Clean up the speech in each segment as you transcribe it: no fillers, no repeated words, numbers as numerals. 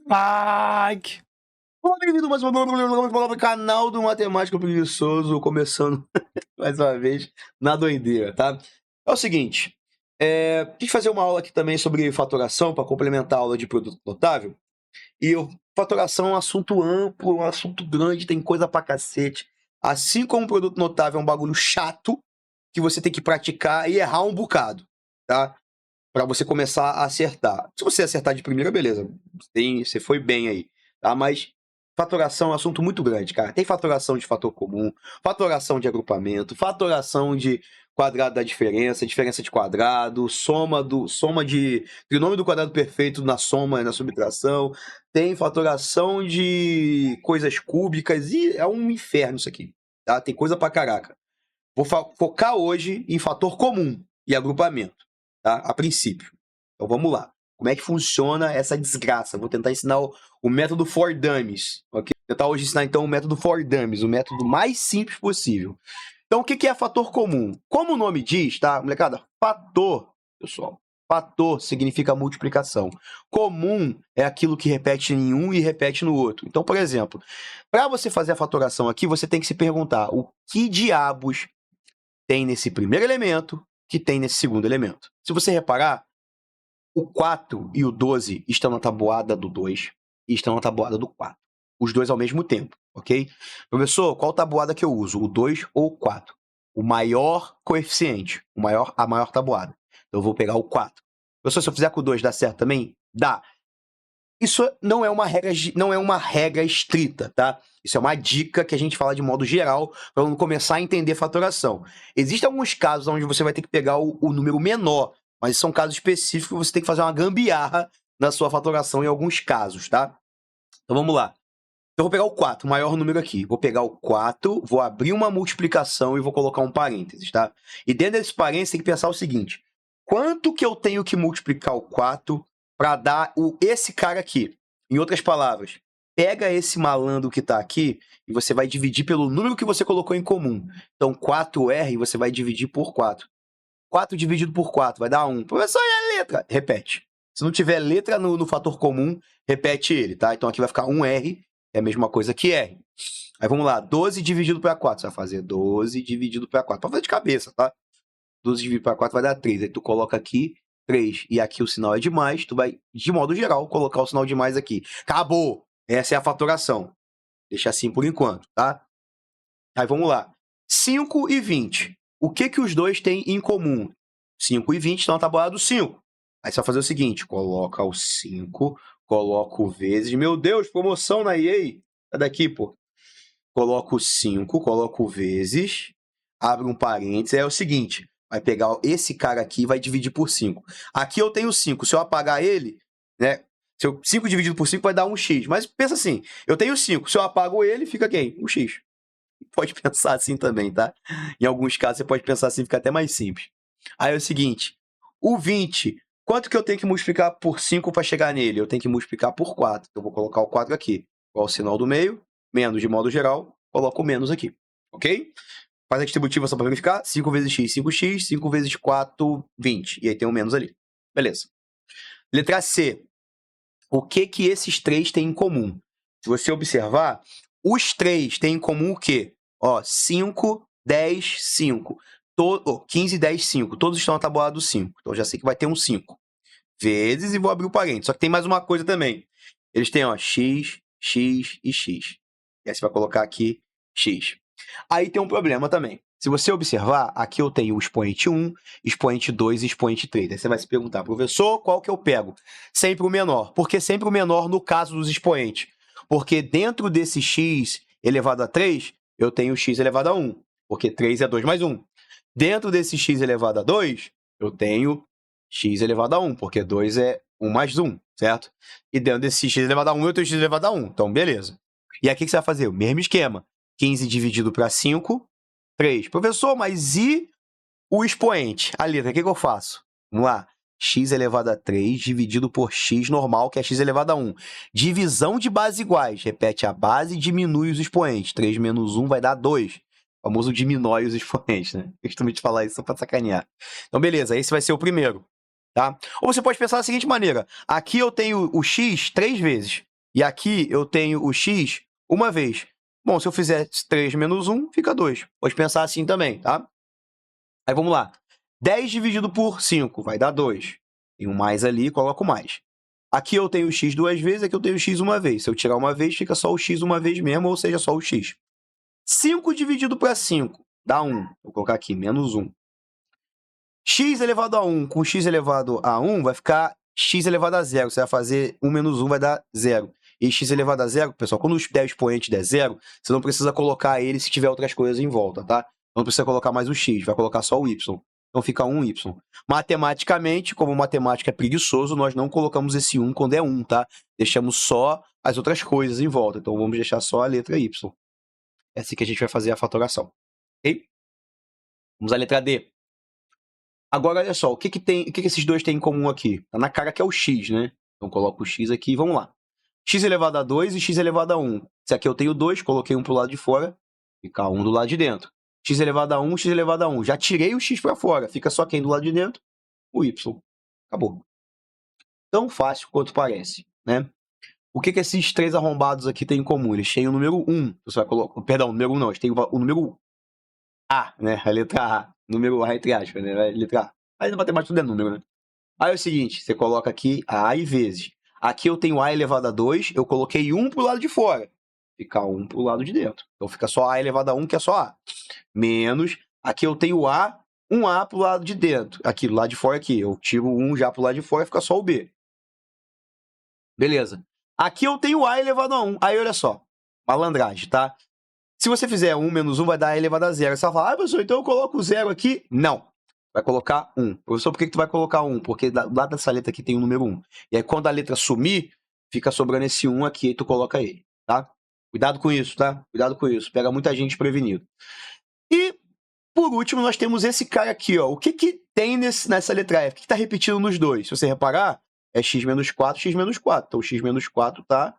like. Olá, bem-vindo mais uma vez no canal do Matemático Preguiçoso, começando mais uma vez na doideira, tá? É o seguinte, quis fazer uma aula aqui também sobre fatoração para complementar a aula de produto notável. E fatoração é um assunto amplo, um assunto grande, tem coisa pra cacete. Assim como o produto notável é um bagulho chato que você tem que praticar e errar um bocado, tá? Para você começar a acertar. Se você acertar de primeira, beleza. Você foi bem aí, tá? Mas fatoração é um assunto muito grande, cara. Tem fatoração de fator comum, fatoração de agrupamento, fatoração de quadrado da diferença, diferença de quadrado, soma de trinômio do quadrado perfeito na soma e na subtração. Tem fatoração de coisas cúbicas e é um inferno isso aqui, tá? Tem coisa pra caraca. Vou focar hoje em fator comum e agrupamento, tá? A princípio. Então vamos lá. Como é que funciona essa desgraça? Vou tentar ensinar o método for dummies, ok? Vou tentar hoje ensinar então o método for dummies, o método mais simples possível. Então o que é fator comum? Como o nome diz, tá, molecada? Fator, pessoal. Fator significa multiplicação. Comum é aquilo que repete em um e repete no outro. Então, por exemplo, para você fazer a fatoração aqui, você tem que se perguntar o que diabos tem nesse primeiro elemento que tem nesse segundo elemento. Se você reparar, o 4 e o 12 estão na tabuada do 2 e estão na tabuada do 4. Os dois ao mesmo tempo, ok? Professor, qual tabuada que eu uso? O 2 ou o 4? O maior coeficiente, a maior tabuada. Então eu vou pegar o 4. Professor, se eu fizer com o 2, dá certo também? Dá. Isso não é uma regra estrita, tá? Isso é uma dica que a gente fala de modo geral para começar a entender fatoração. Existem alguns casos onde você vai ter que pegar o número menor, mas são casos específicos que você tem que fazer uma gambiarra na sua fatoração em alguns casos, tá? Então vamos lá. Eu vou pegar o 4, o maior número aqui. Vou pegar o 4, vou abrir uma multiplicação e vou colocar um parênteses, tá? E dentro desse parênteses tem que pensar o seguinte: quanto que eu tenho que multiplicar o 4 para dar esse cara aqui? Em outras palavras, pega esse malandro que está aqui e você vai dividir pelo número que você colocou em comum. Então, 4R você vai dividir por 4. 4 dividido por 4 vai dar 1. Professor, e a letra? Repete. Se não tiver letra no fator comum, repete ele, tá? Então aqui vai ficar 1R, é a mesma coisa que R. Aí vamos lá, 12 dividido para 4. Você vai fazer 12 dividido para 4. Pode fazer de cabeça, tá? 12 dividido para 4 vai dar 3. Aí tu coloca aqui 3 e aqui o sinal é de mais. Tu vai, de modo geral, colocar o sinal de mais aqui. Acabou! Essa é a fatoração. Deixa assim por enquanto, tá? Aí vamos lá. 5 e 20. O que os dois têm em comum? 5 e 20 estão na tabuada do 5. Aí você vai fazer o seguinte, coloca o 5, coloca o vezes. Meu Deus, promoção na EA. Sai daqui, pô. Coloca o 5, coloca o vezes, abre um parênteses. É o seguinte, vai pegar esse cara aqui e vai dividir por 5. Aqui eu tenho 5. Se eu apagar ele, né? 5 dividido por 5 vai dar 1x. Mas pensa assim, eu tenho 5. Se eu apago ele, fica quem? 1x. Pode pensar assim também, tá? Em alguns casos você pode pensar assim, fica até mais simples. Aí é o seguinte, o 20, quanto que eu tenho que multiplicar por 5 para chegar nele? Eu tenho que multiplicar por 4. Eu vou colocar o 4 aqui. Qual o sinal do meio? Menos de modo geral, coloco o menos aqui. Ok? Faz a distributiva só para verificar. 5 vezes x, 5x. 5 vezes 4, 20. E aí tem um menos ali. Beleza. Letra C. O que esses três têm em comum? Se você observar, os três têm em comum o quê? Ó, 5, 10, 5. 15, 10, 5. Todos estão na tabuada do 5. Então, já sei que vai ter um 5. Vezes, e vou abrir o parênteses. Só que tem mais uma coisa também. Eles têm, ó, x, x e x. E aí você vai colocar aqui x. Aí tem um problema também. Se você observar, aqui eu tenho o expoente 1, expoente 2 e expoente 3. Aí você vai se perguntar, professor, qual que eu pego? Sempre o menor. Por que sempre o menor no caso dos expoentes? Porque dentro desse x elevado a 3, eu tenho x elevado a 1. Porque 3 é 2 mais 1. Dentro desse x elevado a 2, eu tenho x elevado a 1. Porque 2 é 1 mais 1, certo? E dentro desse x elevado a 1, eu tenho x elevado a 1. Então, beleza. E aqui o que você vai fazer? O mesmo esquema. 15 dividido para 5, 3. Professor, mas e o expoente? A letra, o que eu faço? Vamos lá. X elevado a 3 dividido por x normal, que é x elevado a 1. Divisão de bases iguais. Repete a base e diminui os expoentes. 3 menos 1 vai dar 2. O famoso diminui os expoentes, né? Eu costumo te falar isso só para sacanear. Então, beleza. Esse vai ser o primeiro. tá? Ou você pode pensar da seguinte maneira, aqui eu tenho o x 3 vezes, e aqui eu tenho o x uma vez. Bom, se eu fizer 3 menos 1, fica 2. Pode pensar assim também, tá? Aí vamos lá. 10 dividido por 5 vai dar 2. Tem um mais ali, coloco mais. Aqui eu tenho o x duas vezes, aqui eu tenho o x uma vez. Se eu tirar uma vez, fica só o x uma vez mesmo, ou seja, só o x. 5 dividido para 5 dá 1. Vou colocar aqui, menos 1. X elevado a 1 com x elevado a 1 vai ficar x elevado a 0. Você vai fazer 1 menos 1 vai dar 0. E x elevado a 0, pessoal, quando der expoente der 0, você não precisa colocar ele se tiver outras coisas em volta, tá? Não precisa colocar mais o x, vai colocar só o y. Então fica 1y. Matematicamente, como matemática é preguiçoso, nós não colocamos esse 1 quando é 1, tá? Deixamos só as outras coisas em volta. Então vamos deixar só a letra y. É assim que a gente vai fazer a fatoração. Ok? Vamos à letra D. Agora, olha só, o que esses dois têm em comum aqui? Tá na cara que é o x, né? Então coloco o x aqui e vamos lá. X elevado a 2 e x elevado a 1. Se aqui eu tenho 2, coloquei um para o lado de fora, fica 1 do lado de dentro. X elevado a 1, x elevado a 1. Já tirei o x para fora, fica só quem do lado de dentro? O y. Acabou. Tão fácil quanto parece, né? O que esses três arrombados aqui têm em comum? Eles têm o número 1. Você vai colocar... Perdão, o número 1 não. Eles têm o número A, né? A letra A. Número A, entre aspas, né? A letra A. Aí na matemática tudo é número, né? Aí é o seguinte, você coloca aqui A e vezes. Aqui eu tenho A elevado a 2, eu coloquei 1 para o lado de fora. Fica 1 para o lado de dentro. Então fica só A elevado a 1, que é só A. Menos, aqui eu tenho A, 1A para o lado de dentro. Aqui, do lado de fora aqui. Eu tiro 1 já para o lado de fora, fica só o B. Beleza. Aqui eu tenho A elevado a 1. Aí, olha só. Malandragem, tá? Se você fizer 1 menos 1, vai dar A elevado a 0. Você vai falar, professor, então eu coloco o 0 aqui? Não. Vai colocar 1. Professor, por que tu vai colocar 1? Porque do lado dessa letra aqui tem o número 1. E aí, quando a letra sumir, fica sobrando esse 1 aqui e tu coloca ele, tá? Cuidado com isso, tá? Cuidado com isso. Pega muita gente prevenido. E, por último, nós temos esse cara aqui, ó. O que tem nessa letra F? O que tá repetindo nos dois? Se você reparar, é x menos 4, x menos 4. Então, x menos 4 tá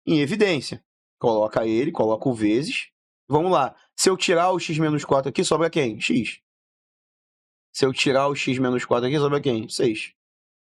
em evidência. Coloca ele, coloca o vezes. Vamos lá. Se eu tirar o x menos 4 aqui, sobra quem? X. Se eu tirar o x menos 4 aqui, sobra quem? 6.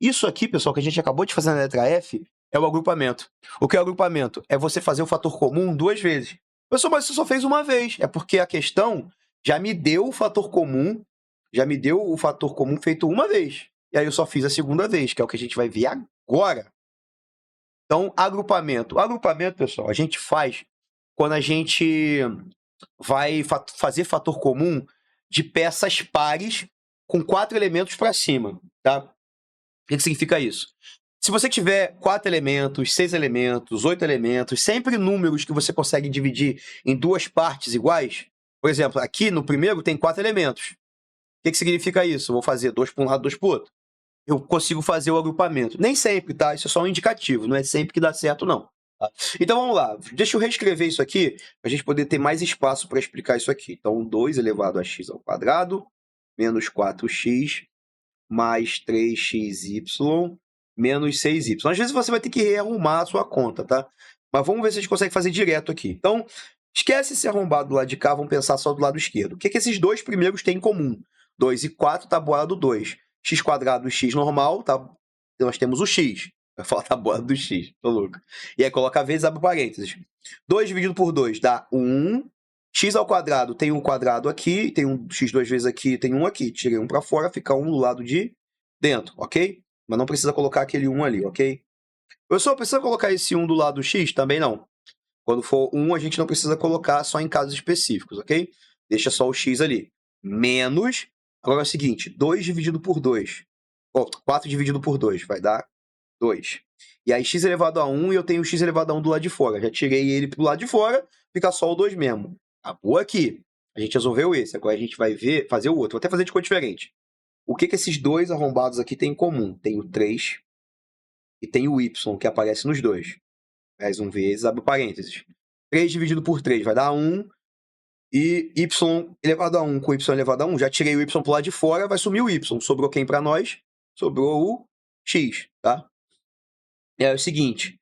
Isso aqui, pessoal, que a gente acabou de fazer na letra F, é o agrupamento. O que é o agrupamento? É você fazer o fator comum duas vezes. Pessoal, mas você só fez uma vez. É porque a questão já me deu o fator comum, feito uma vez. E aí eu só fiz a segunda vez, que é o que a gente vai ver agora. Então, agrupamento. O agrupamento, pessoal, a gente faz quando a gente vai fazer fator comum de peças pares com 4 elementos para cima, tá? O que significa isso? Se você tiver 4 elementos, 6 elementos, 8 elementos, sempre números que você consegue dividir em duas partes iguais, por exemplo, aqui no primeiro tem 4 elementos. O que significa isso? Eu vou fazer 2 para um lado, 2 para o outro. Eu consigo fazer o agrupamento. Nem sempre, tá? Isso é só um indicativo, não é sempre que dá certo, não. Tá? Então, vamos lá. Deixa eu reescrever isso aqui, para a gente poder ter mais espaço para explicar isso aqui. Então, 2 elevado a x ao quadrado, menos 4x, mais 3xy, menos 6y. Às vezes você vai ter que rearrumar a sua conta, tá? Mas vamos ver se a gente consegue fazer direto aqui. Então, esquece esse arrombado do lado de cá, vamos pensar só do lado esquerdo. O que esses dois primeiros têm em comum? 2 e 4, tabuada do 2. X quadrado e x normal, tá? Nós temos o x. Vai falar tabuada do x, tô louco. E aí coloca vezes, abre parênteses. 2 dividido por 2 dá 1. X ao quadrado tem um quadrado aqui, tem um x duas vezes aqui, tem um aqui. Tirei um para fora, fica um do lado de dentro, ok? Mas não precisa colocar aquele 1 ali, ok? Professor, precisa colocar esse 1 do lado do x? Também não. Quando for 1, a gente não precisa colocar só em casos específicos, ok? Deixa só o x ali. Menos, agora é o seguinte, 2 dividido por 2. 4 dividido por 2 vai dar 2. E aí x elevado a 1 e eu tenho x elevado a 1 do lado de fora. Já tirei ele pro lado de fora, fica só o 2 mesmo. Acabou aqui. A gente resolveu esse. Agora a gente vai fazer o outro. Vou até fazer de cor diferente. O que esses dois arrombados aqui têm em comum? Tem o 3 e tem o y, que aparece nos dois. Mais um vezes, abre parênteses. 3 dividido por 3 vai dar 1. E y elevado a 1 com y elevado a 1. Já tirei o y pro lado de fora, vai sumir o y. Sobrou quem para nós? Sobrou o x, tá? É o seguinte.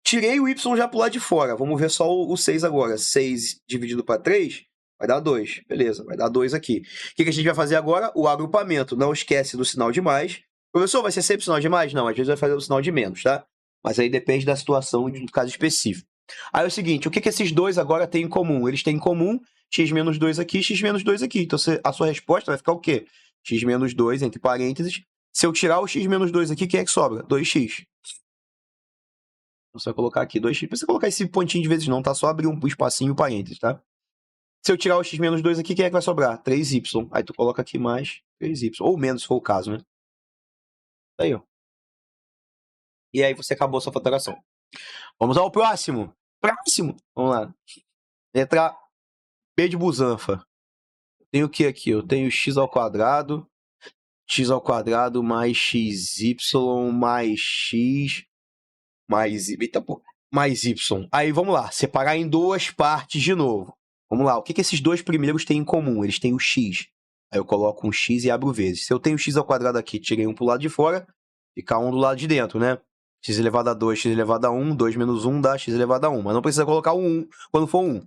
Tirei o y já pro lado de fora. Vamos ver só o 6 agora. 6 dividido para 3 vai dar 2. Beleza, vai dar 2 aqui. O que a gente vai fazer agora? O agrupamento. Não esquece do sinal de mais. Professor, vai ser sempre sinal de mais? Não, às vezes vai fazer o sinal de menos, tá? Mas aí depende da situação do caso específico. Aí é o seguinte, o que esses dois agora têm em comum? Eles têm em comum x menos 2 aqui, x menos 2 aqui. Então a sua resposta vai ficar o quê? X menos 2, entre parênteses. Se eu tirar o x menos 2 aqui, quem é que sobra? 2x. Você vai colocar aqui 2x. Não precisa colocar esse pontinho de vezes não, tá? Só abrir um espacinho, parênteses, tá? Se eu tirar o x menos 2 aqui, quem é que vai sobrar? 3y. Aí tu coloca aqui mais 3y. Ou menos, se for o caso, né? Tá aí, ó. E aí você acabou a sua fatoração. Vamos ao próximo. Próximo. Vamos lá. Letra B de busanfa. Tenho o que aqui? Eu tenho x ao quadrado mais xy mais x mais y. Eita, pô. Mais y. Aí vamos lá. Separar em duas partes de novo. Vamos lá. O que esses dois primeiros têm em comum? Eles têm o x. Aí eu coloco um x e abro vezes. Se eu tenho x ao quadrado aqui, tirei um pro lado de fora, fica um do lado de dentro, né? X elevado a 2, x elevado a 1, 2 menos 1 dá x elevado a 1. Mas não precisa colocar o 1 quando for 1.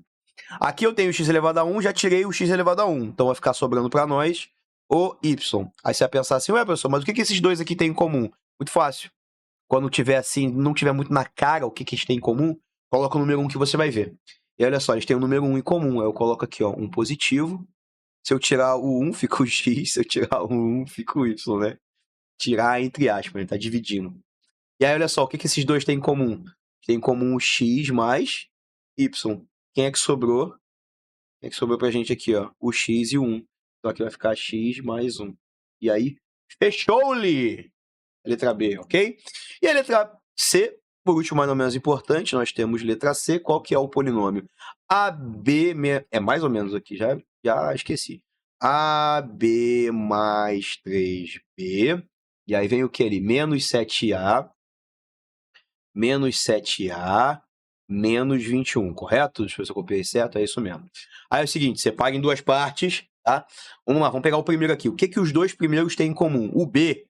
Aqui eu tenho x elevado a 1, já tirei o x elevado a 1. Então vai ficar sobrando para nós o y. Aí você vai pensar assim, ué, professor, mas o que esses dois aqui têm em comum? Muito fácil. Quando tiver assim, não tiver muito na cara o que eles têm em comum, coloca o número 1 que você vai ver. E olha só, eles têm o número 1 em comum. Aí eu coloco aqui, ó, um positivo. Se eu tirar o 1, fica o x. Se eu tirar o 1, fica o y, né? Tirar entre aspas, ele tá dividindo. E aí, olha só, o que esses dois têm em comum? Tem em comum o x mais y. Quem é que sobrou? Quem é que sobrou pra gente aqui, ó? O x e o 1. Então aqui vai ficar x mais 1. E aí, fechou-lhe! Letra B, ok? E a letra C, por último, mais ou menos importante, nós temos letra C. Qual que é o polinômio? AB... É mais ou menos aqui, já esqueci. AB mais 3B. E aí vem o que ali? Menos 7A. Menos 7A. Menos 21, correto? Deixa eu ver se eu copiei certo. É isso mesmo. Aí é o seguinte, separa em duas partes, tá? Vamos lá, vamos pegar o primeiro aqui. O que os dois primeiros têm em comum? O B.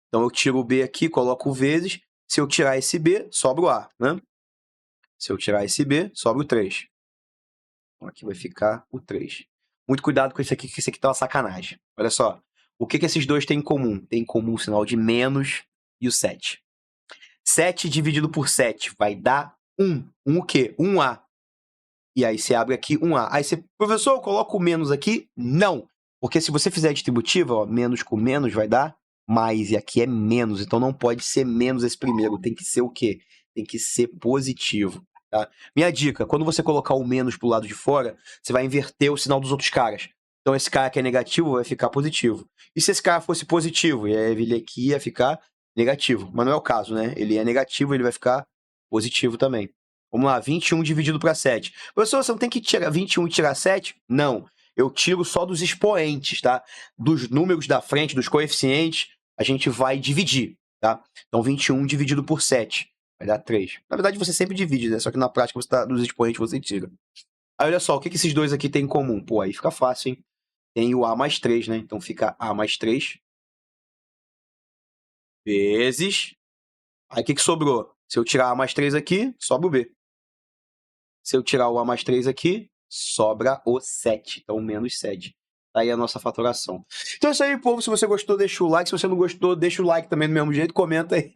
Então, eu tiro o B aqui, coloco o vezes. Se eu tirar esse B, sobra o A, né? Se eu tirar esse B, sobra o 3. Então, aqui vai ficar o 3. Muito cuidado com isso aqui, que isso aqui tá uma sacanagem. Olha só. O que esses dois têm em comum? Tem em comum o sinal de menos e o 7. 7 dividido por 7 vai dar 1. 1 o quê? 1A. E aí você abre aqui 1A. Aí você, professor, eu coloco o menos aqui? Não. Porque se você fizer a distributiva, ó, menos com menos vai dar mais, e aqui é menos, então não pode ser menos esse primeiro, tem que ser o quê? Tem que ser positivo, tá? Minha dica, quando você colocar o menos pro lado de fora, você vai inverter o sinal dos outros caras. Então esse cara que é negativo vai ficar positivo. E se esse cara fosse positivo, ele aqui ia ficar negativo, mas não é o caso, né? Ele é negativo, ele vai ficar positivo também. Vamos lá, 21 dividido para 7. Professor, você não tem que tirar 21 e tirar 7? Não, eu tiro só dos expoentes, tá? Dos números da frente, dos coeficientes, a gente vai dividir, tá? Então, 21 dividido por 7 vai dar 3. Na verdade, você sempre divide, né? Só que na prática, você dos expoentes você tira. Aí, olha só, o que esses dois aqui têm em comum? Pô, aí fica fácil, hein? Tem o A mais 3, né? Então, fica A mais 3 vezes... Aí, o que sobrou? Se eu tirar A mais 3 aqui, sobra o B. Se eu tirar o A mais 3 aqui, sobra o 7. Então, menos 7. Tá aí a nossa fatoração. Então é isso aí, povo. Se você gostou, deixa o like. Se você não gostou, deixa o like também do mesmo jeito. Comenta aí.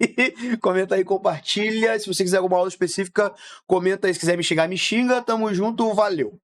Comenta aí, compartilha. Se você quiser alguma aula específica, comenta aí. Se quiser me xingar, me xinga. Tamo junto. Valeu.